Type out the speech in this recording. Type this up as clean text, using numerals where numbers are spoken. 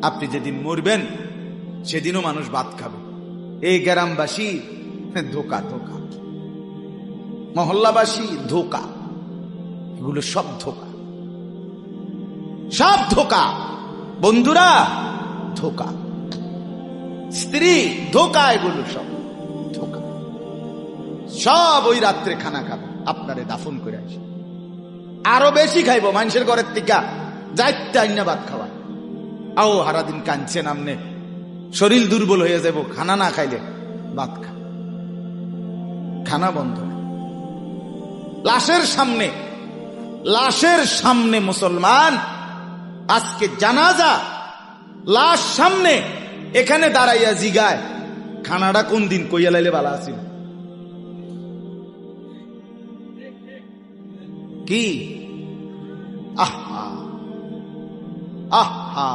আপনি যেদিন মরবেন সেদিনও মানুষ ভাত খাবে। এই গ্রামবাসী ধোকা ধোকা, মহল্লাবাসী ধোকা, এগুলো সব ধোকা, সব ধোকা। বন্ধুরা ধোকা, স্ত্রী ধোকা, এগুলো সব ধোকা। সব ওই রাত্রে খানা খাবে, আপনারে দাফন করে আসে। আরো বেশি খাইব মানুষের ঘরের থেকে, যাইতে আইনা ভাত খাওয়া। আও হারাদিন কাঁদছেন আমনে, শরীর দুর্বল হয়ে যাব খানা না খাইলে। ভাত খা, খানা বন্ধ। লাশের সামনে, লাশের সামনে মুসলমান আজকে জানাজা, লাশ সামনে, এখানে দাঁড়াইয়া জিগায় খানাটা কোন দিন কইয়া লাইলে ভালো আছিল। কি আহা আহা।